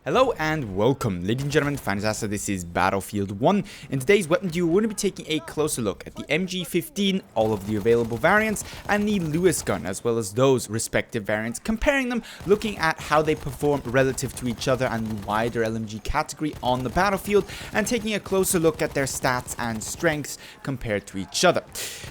Hello and welcome, ladies and gentlemen, fantastic. This is Battlefield 1. In today's weapon duel, we're going to be taking a closer look at the MG15, all of the available variants, and the Lewis gun, as well as those respective variants, comparing them, looking at how they perform relative to each other and the wider LMG category on the battlefield, and taking a closer look at their stats and strengths compared to each other.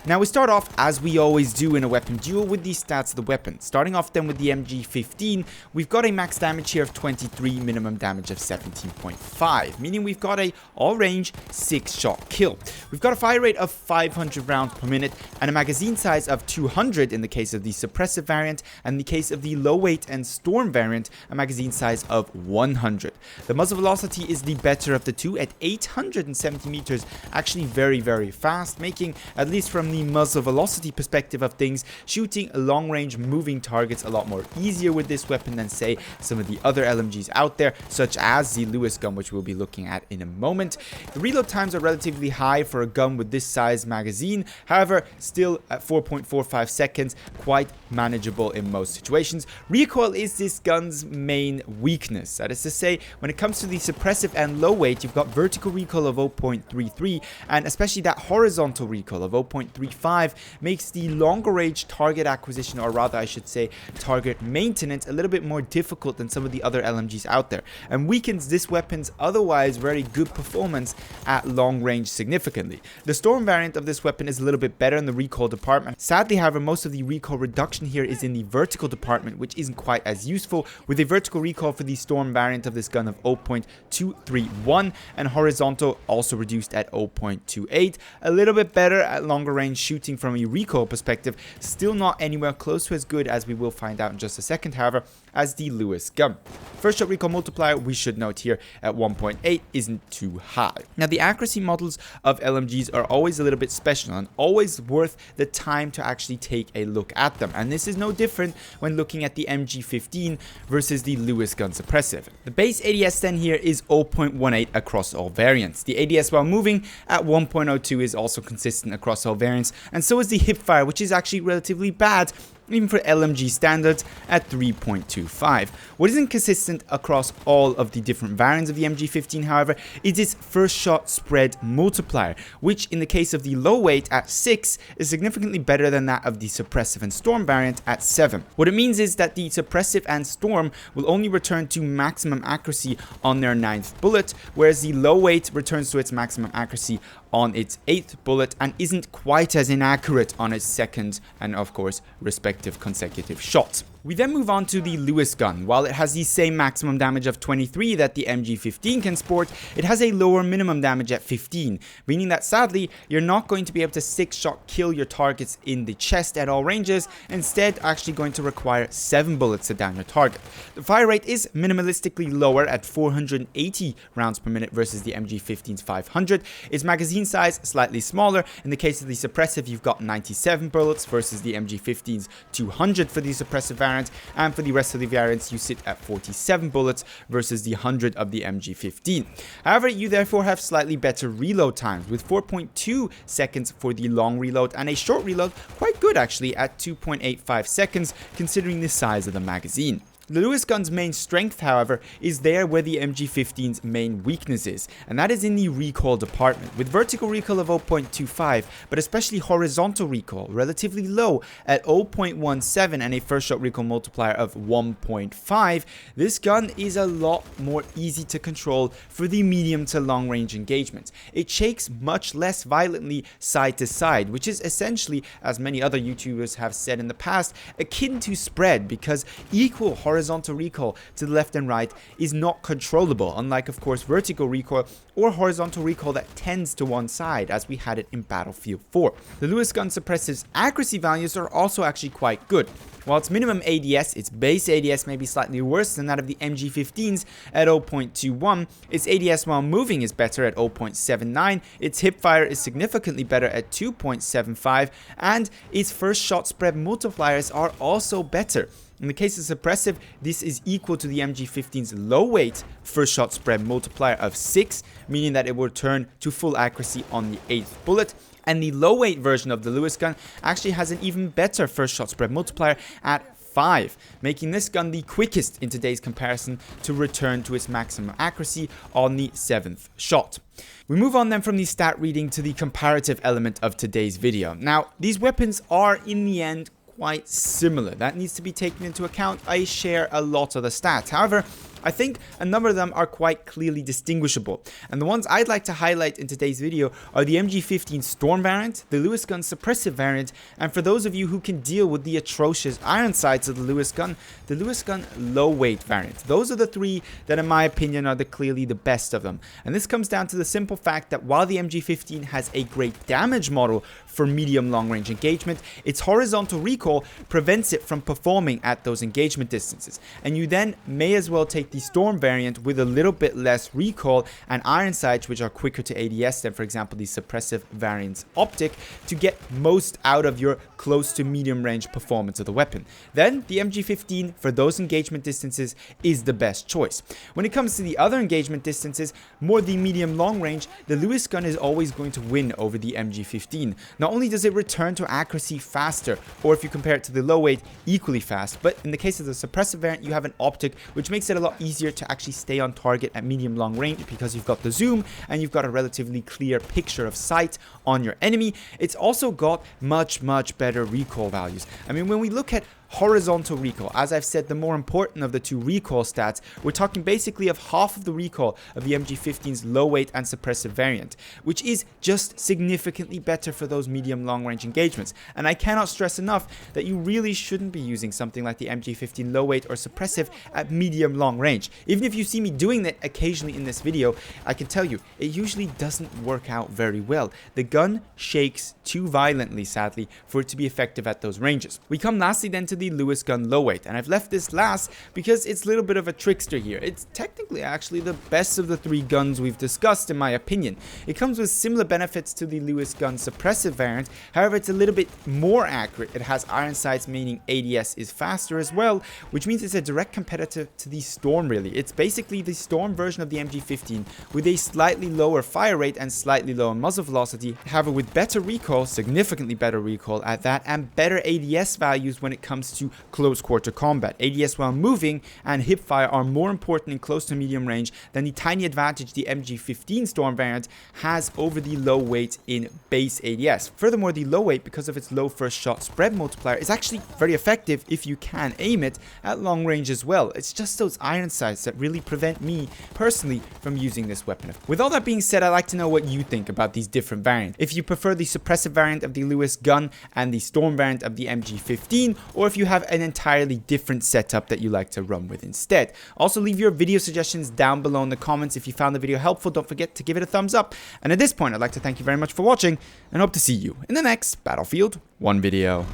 Now we start off, as we always do in a weapon duel, with the stats of the weapon. Starting off then with the MG15, we've got a max damage here of 23, minimum damage of 17.5, meaning we've got a all-range 6-shot kill. We've got a fire rate of 500 rounds per minute and a magazine size of 200 in the case of the suppressive variant, and in the case of the low weight and storm variant, a magazine size of 100. The muzzle velocity is the better of the two at 870 meters, actually very fast, making, at least from the muzzle velocity perspective of things, shooting long-range moving targets a lot more easier with this weapon than, say, some of the other LMGs out there, such as the Lewis gun, which we'll be looking at in a moment. The reload times are relatively high for a gun with this size magazine, however, still at 4.45 seconds, quite manageable in most situations. Recoil is this gun's main weakness. That is to say, when it comes to the suppressive and low weight, you've got vertical recoil of 0.33, and especially that horizontal recoil of 0.35 makes the longer range target acquisition, or rather I should say target maintenance, a little bit more difficult than some of the other LMGs out there, and weakens this weapon's otherwise very good performance at long range significantly. The storm variant of this weapon is a little bit better in the recoil department. Sadly, however, most of the recoil reduction here is in the vertical department, which isn't quite as useful, with a vertical recoil for the storm variant of this gun of 0.231 and horizontal also reduced at 0.28. A little bit better at longer range shooting from a recoil perspective, still not anywhere close to as good, as we will find out in just a second, however, as the Lewis gun. First shot recoil multiplier, we should note here, at 1.8 isn't too high. Now, the accuracy models of LMGs are always a little bit special and always worth the time to actually take a look at them, and this is no different when looking at the MG15 versus the Lewis gun suppressive. The base ADS then here is 0.18 across all variants. The ADS while moving at 1.02 is also consistent across all variants, and so is the hipfire, which is actually relatively bad even for LMG standards at 3.25. What isn't consistent across all of the different variants of the MG15, however, is its first shot spread multiplier, which in the case of the low weight at 6 is significantly better than that of the suppressive and storm variant at 7. What it means is that the suppressive and storm will only return to maximum accuracy on their 9th bullet, whereas the low weight returns to its maximum accuracy on its 8th bullet and isn't quite as inaccurate on its 2nd and of course respective consecutive shots. We then move on to the Lewis gun. While it has the same maximum damage of 23 that the MG15 can sport, it has a lower minimum damage at 15, meaning that sadly you're not going to be able to 6-shot kill your targets in the chest at all ranges, instead actually going to require 7 bullets to down your target. The fire rate is minimalistically lower at 480 rounds per minute versus the MG15's 500. Its magazine size slightly smaller. In the case of the suppressive, you've got 97 bullets versus the MG15's 200 for the suppressive variant, and for the rest of the variants you sit at 47 bullets versus the 100 of the MG15. However, you therefore have slightly better reload times, with 4.2 seconds for the long reload and a short reload quite good actually at 2.85 seconds considering the size of the magazine. The Lewis gun's main strength, however, is there where the MG15's main weakness is, and that is in the recoil department, with vertical recoil of 0.25, but especially horizontal recoil relatively low at 0.17 and a first shot recoil multiplier of 1.5. This gun is a lot more easy to control for the medium to long range engagements. It shakes much less violently side to side, which is essentially, as many other YouTubers have said in the past, akin to spread, because equal horizontal recoil to the left and right is not controllable, unlike of course vertical recoil or horizontal recoil that tends to one side, as we had it in Battlefield 4. The Lewis gun suppressive's accuracy values are also actually quite good. While its minimum ADS, its base ADS may be slightly worse than that of the MG15's at 0.21, its ADS while moving is better at 0.79, its hipfire is significantly better at 2.75, and its first shot spread multipliers are also better. In the case of suppressive, this is equal to the MG15's low weight first shot spread multiplier of 6, meaning that it will return to full accuracy on the 8th bullet. And the low weight version of the Lewis gun actually has an even better first shot spread multiplier at BF5, making this gun the quickest in today's comparison to return to its maximum accuracy on the 7th shot. We move on then from the stat reading to the comparative element of today's video. Now, these weapons are in the end quite similar. That needs to be taken into account. I share a lot of the stats. However, I think a number of them are quite clearly distinguishable, and the ones I'd like to highlight in today's video are the MG15 Storm variant, the Lewis gun suppressive variant, and for those of you who can deal with the atrocious iron sights of the Lewis gun low weight variant. Those are the three that in my opinion are clearly the best of them, and this comes down to the simple fact that while the MG15 has a great damage model for medium long range engagement, its horizontal recoil prevents it from performing at those engagement distances, and you then may as well take the Storm variant with a little bit less recoil and iron sights, which are quicker to ADS than, for example, the suppressive variant's optic, to get most out of your close to medium range performance of the weapon. Then the MG15 for those engagement distances is the best choice. When it comes to the other engagement distances, more the medium long range, the Lewis gun is always going to win over the MG15. Not only does it return to accuracy faster, or if you compare it to the low weight, equally fast, but in the case of the suppressive variant, you have an optic which makes it a lot easier to actually stay on target at medium long range because you've got the zoom and you've got a relatively clear picture of sight on your enemy. It's also got much better recoil values. I mean, when we look at horizontal recoil, as I've said, the more important of the two recoil stats, we're talking basically of half of the recoil of the MG15's low weight and suppressive variant, which is just significantly better for those medium long range engagements. And I cannot stress enough that you really shouldn't be using something like the MG15 low weight or suppressive at medium long range. Even if you see me doing that occasionally in this video, I can tell you it usually doesn't work out very well. The gun shakes too violently, sadly, for it to be effective at those ranges. We come lastly then to the Lewis gun low weight, and I've left this last because it's a little bit of a trickster here. It's technically actually the best of the three guns we've discussed in my opinion. It comes with similar benefits to the Lewis gun suppressive variant, however it's a little bit more accurate. It has iron sights, meaning ADS is faster as well, which means it's a direct competitor to the Storm really. It's basically the Storm version of the MG15 with a slightly lower fire rate and slightly lower muzzle velocity, however with better recoil, significantly better recoil at that, and better ADS values when it comes to close quarter combat. ADS while moving and hip fire are more important in close to medium range than the tiny advantage the MG15 Storm variant has over the low weight in base ADS. Furthermore, the low weight, because of its low first shot spread multiplier, is actually very effective if you can aim it at long range as well. It's just those iron sights that really prevent me personally from using this weapon. With all that being said, I'd like to know what you think about these different variants. If you prefer the suppressive variant of the Lewis gun and the Storm variant of the MG15, or if you have an entirely different setup that you like to run with instead. Also, leave your video suggestions down below in the comments. If you found the video helpful, don't forget to give it a thumbs up. And at this point, I'd like to thank you very much for watching and hope to see you in the next Battlefield 1 video.